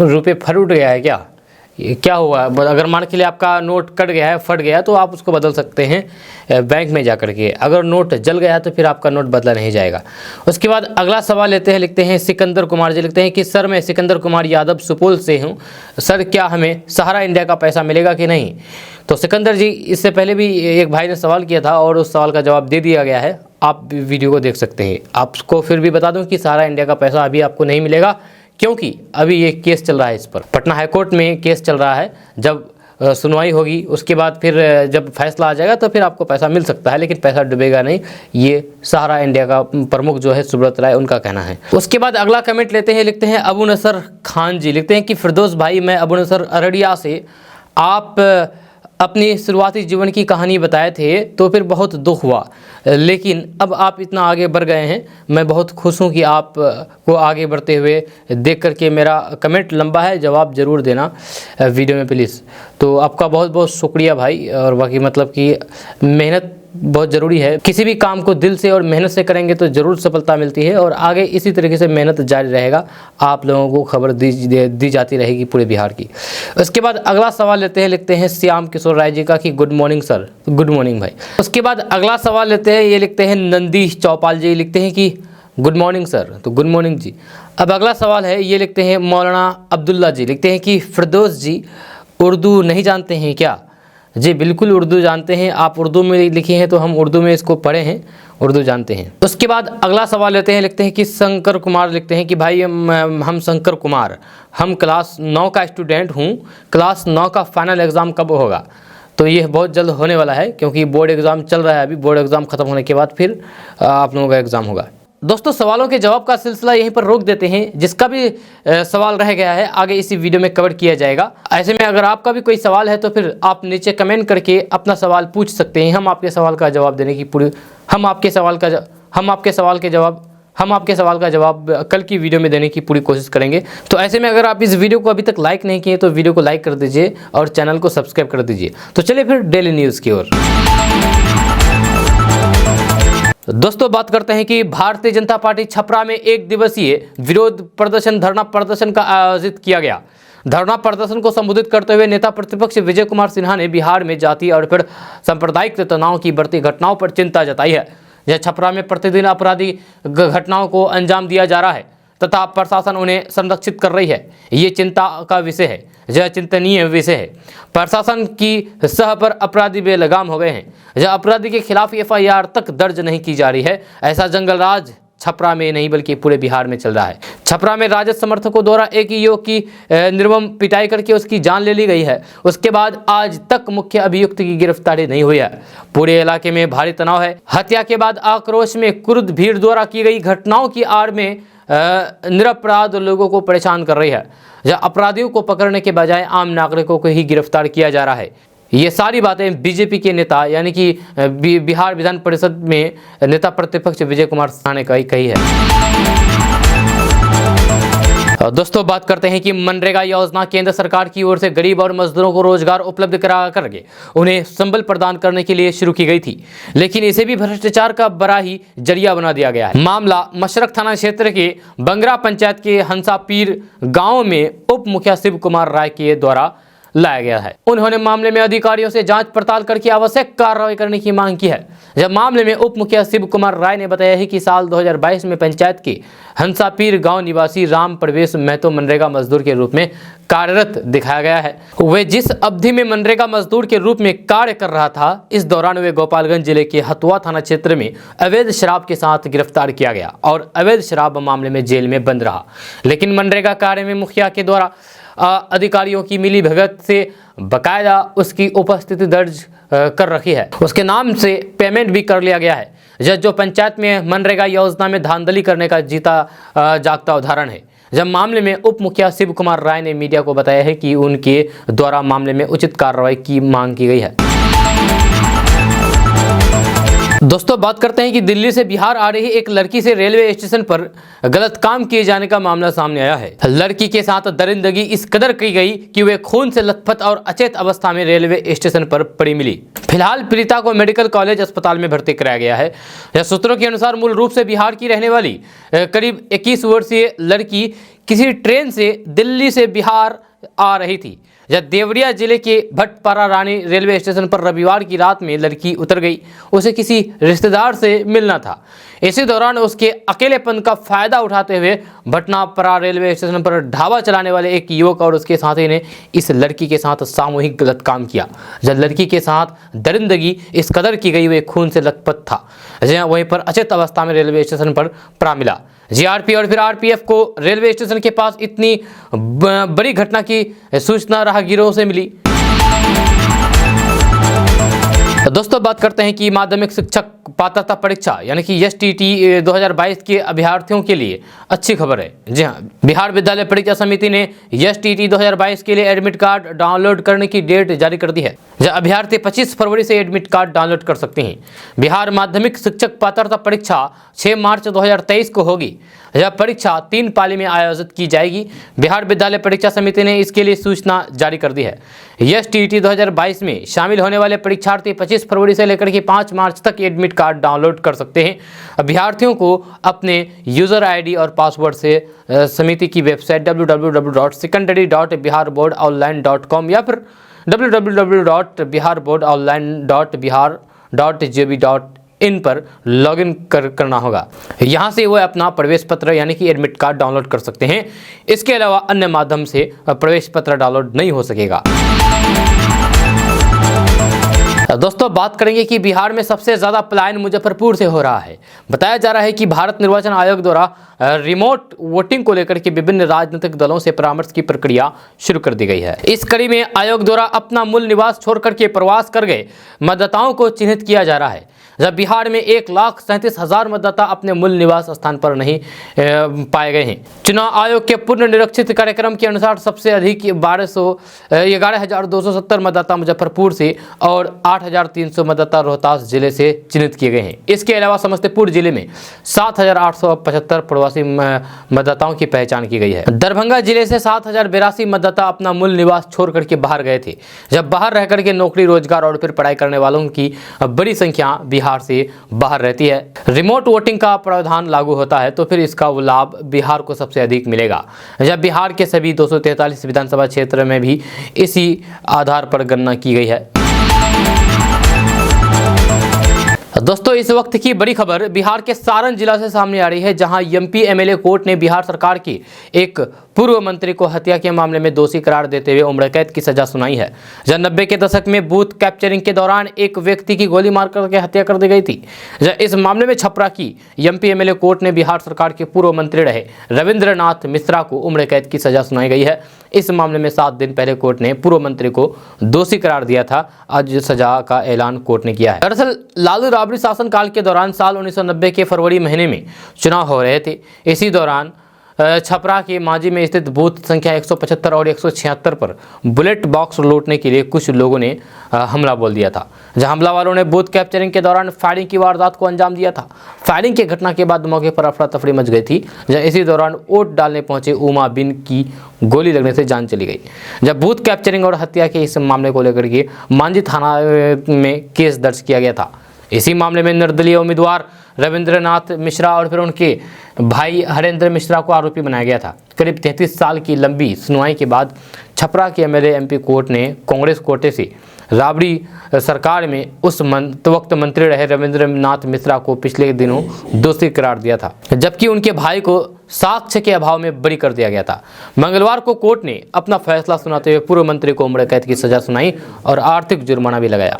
A: रुपये फर उठ गया है क्या? क्या हुआ, अगर मान के लिए आपका नोट कट गया है, फट गया है, तो आप उसको बदल सकते हैं बैंक में जा कर के। अगर नोट जल गया है तो फिर आपका नोट बदला नहीं जाएगा। उसके बाद अगला सवाल लेते हैं, लिखते हैं सिकंदर कुमार जी, लिखते हैं कि सर मैं सिकंदर कुमार यादव सुपौल से हूँ, सर क्या हमें सहारा इंडिया का पैसा मिलेगा कि नहीं। तो सिकंदर जी, इससे पहले भी एक भाई ने सवाल किया था और उस सवाल का जवाब दे दिया गया है, आप वीडियो को देख सकते हैं। आपको फिर भी बता दूं कि सहारा इंडिया का पैसा अभी आपको नहीं मिलेगा, क्योंकि अभी ये केस चल रहा है, इस पर पटना हाईकोर्ट में केस चल रहा है। जब सुनवाई होगी उसके बाद फिर जब फैसला आ जाएगा तो फिर आपको पैसा मिल सकता है, लेकिन पैसा डूबेगा नहीं, ये सहारा इंडिया का प्रमुख जो है सुब्रत राय, उनका कहना है। उसके बाद अगला कमेंट लेते हैं, लिखते हैं अबू नसर खान जी, लिखते हैं कि फिरदौस भाई मैं अबू नसर अररिया से, आप अपनी शुरुआती जीवन की कहानी बताए थे तो फिर बहुत दुख हुआ, लेकिन अब आप इतना आगे बढ़ गए हैं, मैं बहुत खुश हूँ कि आप को आगे बढ़ते हुए देख करके। मेरा कमेंट लंबा है, जवाब ज़रूर देना वीडियो में प्लीज़। तो आपका बहुत बहुत शुक्रिया भाई। और बाकी मतलब कि मेहनत बहुत ज़रूरी है, किसी भी काम को दिल से और मेहनत से करेंगे तो ज़रूर सफलता मिलती है, और आगे इसी तरीके से मेहनत जारी रहेगा, आप लोगों को खबर दी जाती रहेगी पूरे बिहार की। उसके बाद अगला सवाल लेते हैं, लिखते हैं श्याम किशोर राय जी का कि good morning sir. Good morning भाई। उसके बाद अगला सवाल लेते हैं, ये लिखते हैं नंदी चौपाल जी, लिखते हैं कि गुड मॉर्निंग सर। तो गुड मॉर्निंग जी। अब अगला सवाल है, ये लिखते हैं मौलाना अब्दुल्ला जी, लिखते हैं कि फिरदौस जी उर्दू नहीं जानते हैं क्या। जी बिल्कुल उर्दू जानते हैं, आप उर्दू में लिखे हैं तो हम उर्दू में इसको पढ़े हैं, उर्दू जानते हैं। उसके बाद अगला सवाल लेते हैं, लिखते हैं कि शंकर कुमार, लिखते हैं कि भाई हम शंकर कुमार, हम क्लास 9 का स्टूडेंट हूँ, क्लास 9 का फाइनल एग्ज़ाम कब होगा। तो ये बहुत जल्द होने वाला है, क्योंकि बोर्ड एग्ज़ाम चल रहा है अभी, बोर्ड एग्ज़ाम ख़त्म होने के बाद फिर आप लोगों का एग्ज़ाम होगा। दोस्तों सवालों के जवाब का सिलसिला यहीं पर रोक देते हैं, जिसका भी सवाल रह गया है आगे इसी वीडियो में कवर किया जाएगा। ऐसे में अगर आपका भी कोई सवाल है तो फिर आप नीचे कमेंट करके अपना सवाल पूछ सकते हैं, हम आपके सवाल का जवाब देने की पूरी हम आपके सवाल का जवाब कल की वीडियो में देने की पूरी कोशिश करेंगे। तो ऐसे में अगर आप इस वीडियो को अभी तक लाइक नहीं किए तो वीडियो को लाइक कर दीजिए और चैनल को सब्सक्राइब कर दीजिए। तो चलिए फिर डेली न्यूज़ की ओर। दोस्तों बात करते हैं कि भारतीय जनता पार्टी छपरा में एक दिवसीय विरोध प्रदर्शन, धरना प्रदर्शन का आयोजित किया गया। धरना प्रदर्शन को संबोधित करते हुए नेता प्रतिपक्ष विजय कुमार सिन्हा ने बिहार में जाति और फिर सांप्रदायिक तनाव की बढ़ती घटनाओं पर चिंता जताई है। यह छपरा में प्रतिदिन अपराधी घटनाओं को अंजाम दिया जा रहा है तथा प्रशासन उन्हें संरक्षित कर रही है, ये चिंता का विषय है, यह चिंतनीय विषय है। प्रशासन की सह पर अपराधी बेलगाम हो गए हैं, यह अपराधी के खिलाफ FIR तक दर्ज नहीं की जा रही है। ऐसा जंगलराज छपरा में नहीं बल्कि पूरे बिहार में चल रहा है। छपरा में राजद समर्थकों द्वारा एक युवक की निर्मम पिटाई करके उसकी जान ले ली गई है। उसके बाद आज तक मुख्य अभियुक्त की गिरफ्तारी नहीं हुई है। पूरे इलाके में भारी तनाव है। हत्या के बाद आक्रोश में क्रुद्ध भीड़ द्वारा की गई घटनाओं की आड़ में निरपराध लोगों को परेशान कर रही है। जहां अपराधियों को पकड़ने के बजाय आम नागरिकों को ही गिरफ्तार किया जा रहा है। ये सारी बातें बीजेपी के नेता यानी कि बिहार विधान परिषद में नेता प्रतिपक्ष विजय कुमार सिन्हा ने कही है। दोस्तों बात करते हैं कि मनरेगा योजना केंद्र सरकार की ओर से गरीब और मजदूरों को रोजगार उपलब्ध करा करके उन्हें संबल प्रदान करने के लिए शुरू की गई थी, लेकिन इसे भी भ्रष्टाचार का बड़ा ही जरिया बना दिया गया है। मामला मशरक थाना क्षेत्र के बंगरा पंचायत के हंसापीर गांव में उप मुखिया शिव कुमार राय के द्वारा लाया गया है। उन्होंने मामले में अधिकारियों से जांच पड़ताल करके आवश्यक कार्रवाई करने की मांग की है। जब मामले में उप मुखिया शिव कुमार राय ने बताया है कि साल 2022 में पंचायत के हंसापीर गांव निवासी राम प्रवेश महतो मनरेगा मजदूर के रूप में कार्यरत दिखाया गया है। वे जिस अवधि में मनरेगा मजदूर के रूप में कार्य कर रहा था, इस दौरान वे गोपालगंज जिले के हथुआ थाना क्षेत्र में अवैध शराब के साथ गिरफ्तार किया गया और अवैध शराब मामले में जेल में बंद रहा। लेकिन मनरेगा कार्य में मुखिया के द्वारा अधिकारियों की मिली भगत से बकायदा उसकी उपस्थिति दर्ज कर रखी है, उसके नाम से पेमेंट भी कर लिया गया है, जो पंचायत में मनरेगा योजना में धांधली करने का जीता जागता उदाहरण है। जब मामले में उप मुखिया शिव कुमार राय ने मीडिया को बताया है कि उनके द्वारा मामले में उचित कार्रवाई की मांग की गई है। दोस्तों बात करते हैं कि दिल्ली से बिहार आ रही एक लड़की से रेलवे स्टेशन पर गलत काम किए जाने का मामला सामने आया है। लड़की के साथ दरिंदगी इस कदर की गई कि वे खून से लथपथ और अचेत अवस्था में रेलवे स्टेशन पर पड़ी मिली। फिलहाल पीड़िता को मेडिकल कॉलेज अस्पताल में भर्ती कराया गया है। यह सूत्रों के अनुसार मूल रूप से बिहार की रहने वाली करीब 21 वर्षीय लड़की किसी ट्रेन से दिल्ली से बिहार आ रही थी, जब देवरिया जिले के भटपारा रानी रेलवे स्टेशन पर रविवार की रात में लड़की उतर गई। उसे किसी रिश्तेदार से मिलना था। इसी दौरान उसके अकेलेपन का फायदा उठाते हुए भटनापरा रेलवे स्टेशन पर ढाबा चलाने वाले एक युवक और उसके साथी ने इस लड़की के साथ सामूहिक गलत काम किया। जब लड़की के साथ दरिंदगी इस कदर की गई वे खून से लथपथ था। वहीं पर अचेत अवस्था में रेलवे स्टेशन पर पड़ा मिला। जीआरपी और फिर आरपीएफ को रेलवे स्टेशन के पास इतनी बड़ी घटना की सूचना राहगीरों से मिली। दोस्तों बात करते हैं कि माध्यमिक शिक्षक पात्रता परीक्षा यानी कि एसटीईटी 2022 के अभ्यर्थियों के लिए अच्छी खबर है। जी हाँ, बिहार विद्यालय परीक्षा समिति ने एसटीईटी 2022 के लिए एडमिट कार्ड डाउनलोड करने की डेट जारी कर दी है। जब अभ्यर्थी 25 फरवरी से एडमिट कार्ड डाउनलोड कर सकते हैं। बिहार माध्यमिक शिक्षक पात्रता परीक्षा 6 मार्च 2023 को होगी। यह परीक्षा 3 पाली में आयोजित की जाएगी। बिहार विद्यालय परीक्षा समिति ने इसके लिए सूचना जारी कर दी है। एसटीईटी 2022 में शामिल होने वाले परीक्षार्थी 25 फरवरी से लेकर के 5 मार्च तक एडमिट कार्ड डाउनलोड कर सकते हैं। अभ्यर्थियों को अपने यूजर आईडी और पासवर्ड से समिति की वेबसाइट www.secondary.biharboardonline.com या फिर www.biharboardonline.bihar.gov.in पर लॉगिन करना होगा। यहाँ से वह अपना प्रवेश पत्र यानी कि एडमिट कार्ड डाउनलोड कर सकते हैं। इसके अलावा अन्य माध्यम से प्रवेश पत्र डाउनलोड नहीं हो सकेगा। दोस्तों बात करेंगे कि बिहार में सबसे ज़्यादा पलायन मुजफ्फरपुर से हो रहा है। बताया जा रहा है कि भारत निर्वाचन आयोग द्वारा रिमोट वोटिंग को लेकर के विभिन्न राजनीतिक दलों से परामर्श की प्रक्रिया शुरू कर दी गई है। इस कड़ी में आयोग द्वारा अपना मूल निवास छोड़कर के प्रवास कर गए मतदाताओं को चिन्हित किया जा रहा है। जब बिहार में 1,37,000 मतदाता अपने मूल निवास स्थान पर नहीं पाए गए हैं। चुनाव आयोग के पूर्ण निरीक्षित कार्यक्रम के अनुसार सबसे अधिक 11,270 मतदाता मुजफ्फरपुर से और 8,300 मतदाता रोहतास जिले से चिन्हित किए गए हैं। इसके अलावा समस्तीपुर जिले में 7,875 प्रवासी मतदाताओं की पहचान की गई है। दरभंगा जिले से 7,082 मतदाता अपना मूल निवास छोड़ करके बाहर गए थे। जब बाहर रह करके नौकरी, रोजगार और फिर पढ़ाई करने वालों की बड़ी संख्या बिहार से बाहर रहती है। रिमोट वोटिंग का प्रावधान लागू होता है तो फिर इसका लाभ बिहार को सबसे अधिक मिलेगा। जब बिहार के सभी 243 विधानसभा क्षेत्र में भी इसी आधार पर गणना की गई है। दोस्तों इस वक्त की बड़ी खबर बिहार के सारण जिला से सामने आ रही है, जहां एमपी एमएलए कोर्ट ने बिहार सरकार की एक पूर्व मंत्री को हत्या के मामले में दोषी करार देते हुए उम्र कैद की सजा सुनाई है। जब 90 के दशक में बूथ कैप्चरिंग के दौरान एक व्यक्ति की गोली मार करके हत्या कर दी गई थी। जब इस मामले में छपरा की एमपी एमएलए कोर्ट ने बिहार सरकार के पूर्व मंत्री रहे रविंद्रनाथ मिश्रा को उम्र कैद की सजा सुनाई गई है। इस मामले में 7 दिन पहले कोर्ट ने पूर्व मंत्री को दोषी करार दिया था। आज सजा का ऐलान कोर्ट ने किया है। दरअसल लालू राबड़ी शासनकाल के दौरान साल 1990 के फरवरी महीने में चुनाव हो रहे थे। इसी दौरान छपरा के मांझी में स्थित बूथ संख्या 175 और 176 पर बुलेट बॉक्स लूटने के लिए कुछ लोगों ने हमला बोल दिया था। जहां हमलावरों ने बूथ कैप्चरिंग के दौरान फायरिंग की वारदात को अंजाम दिया था। फायरिंग की घटना के बाद मौके पर अफरा तफरी मच गई थी। जब इसी दौरान वोट डालने पहुंचे उमा बिन की गोली लगने से जान चली गई। जब बूथ कैप्चरिंग और हत्या के इस मामले को लेकर के मांझी थाना में केस दर्ज किया गया था। इसी मामले में निर्दलीय उम्मीदवार रविंद्रनाथ मिश्रा और फिर उनके भाई हरेंद्र मिश्रा को आरोपी बनाया गया था। करीब 33 साल की लंबी सुनवाई के बाद छपरा के एमएलए एमपी कोर्ट ने कांग्रेस कोटे से राबड़ी सरकार में उस वक्त मंत्री रहे रविंद्रनाथ मिश्रा को पिछले दिनों दोषी करार दिया था, जबकि उनके भाई को साक्ष्य के अभाव में बरी कर दिया गया था। मंगलवार को कोर्ट ने अपना फैसला सुनाते हुए पूर्व मंत्री को उम्र कैद की सजा सुनाई और आर्थिक जुर्माना भी लगाया।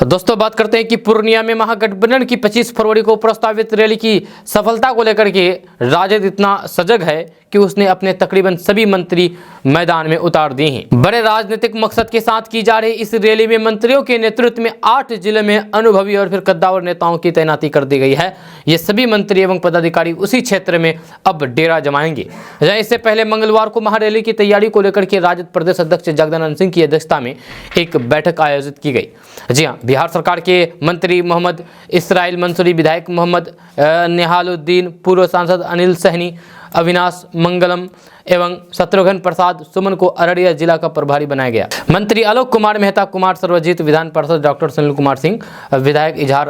A: दोस्तों बात करते हैं कि पूर्णिया में महागठबंधन की 25 फरवरी को प्रस्तावित रैली की सफलता को लेकर के राजद इतना सजग है कि उसने अपने तकरीबन सभी मंत्री मैदान में उतार दिए हैं। बड़े राजनीतिक मकसद के साथ की जा रही इस रैली में मंत्रियों के नेतृत्व में 8 जिले में अनुभवी और फिर कद्दावर नेताओं की तैनाती कर दी गई है। ये सभी मंत्री एवं पदाधिकारी उसी क्षेत्र में अब डेरा जमाएंगे। इससे पहले मंगलवार को महारैली की तैयारी को लेकर के राजद प्रदेश अध्यक्ष जगदानंद सिंह की अध्यक्षता में एक बैठक आयोजित की गई। जी हाँ, बिहार सरकार के मंत्री मोहम्मद इसराइल मंसूरी, विधायक मोहम्मद निहालुद्दीन, पूर्व सांसद अनिल सहनी, अविनाश मंगलम एवं शत्रुघ्न प्रसाद सुमन को अररिया जिला का प्रभारी बनाया गया। मंत्री आलोक कुमार मेहता, कुमार सर्वजीत, विधान पार्षद डॉक्टर सुनील कुमार सिंह, विधायक इजहार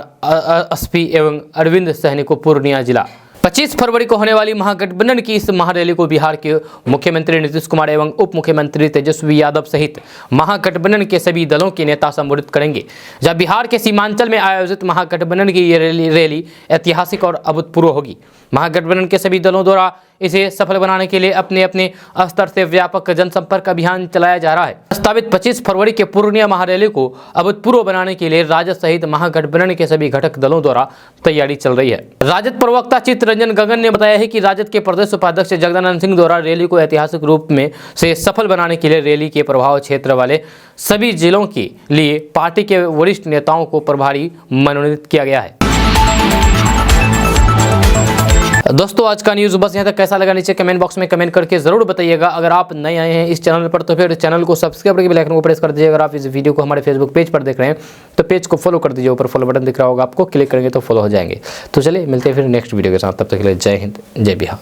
A: अस्फी एवं अरविंद सहनी को पूर्णिया जिला। 25 फरवरी को होने वाली महागठबंधन की इस महारैली को बिहार के मुख्यमंत्री नीतीश कुमार एवं उप मुख्यमंत्री तेजस्वी यादव सहित महागठबंधन के सभी दलों के नेता संबोधित करेंगे। जब बिहार के सीमांचल में आयोजित महागठबंधन की ये रैली ऐतिहासिक और अभूतपूर्व होगी। महागठबंधन के सभी दलों द्वारा इसे सफल बनाने के लिए अपने अपने स्तर से व्यापक जनसंपर्क अभियान चलाया जा रहा है। प्रस्तावित 25 फरवरी के पूर्णिया महारैली को अभूतपूर्व बनाने के लिए राजद सहित महागठबंधन के सभी घटक दलों द्वारा तैयारी चल रही है। राजद प्रवक्ता चित्तरंजन गगन ने बताया है कि राजद के प्रदेश उपाध्यक्ष जगदानंद सिंह द्वारा रैली को ऐतिहासिक रूप में से सफल बनाने के लिए रैली के प्रभाव क्षेत्र वाले सभी जिलों के लिए पार्टी के वरिष्ठ नेताओं को प्रभारी मनोनीत किया गया है। दोस्तों आज का न्यूज़ बस यहाँ तक। कैसा लगा नीचे कमेंट बॉक्स में कमेंट करके जरूर बताइएगा। अगर आप नए आए हैं इस चैनल पर तो फिर चैनल को सब्सक्राइब करके बेल आइकन को प्रेस कर दीजिए। अगर आप इस वीडियो को हमारे फेसबुक पेज पर देख रहे हैं तो पेज को फॉलो कर दीजिए। ऊपर फॉलो बटन दिख रहा होगा आपको, क्लिक करेंगे तो फॉलो हो जाएंगे। तो चलिए मिलते हैं फिर नेक्स्ट वीडियो के साथ। तब तक के लिए जय हिंद, जय बिहार।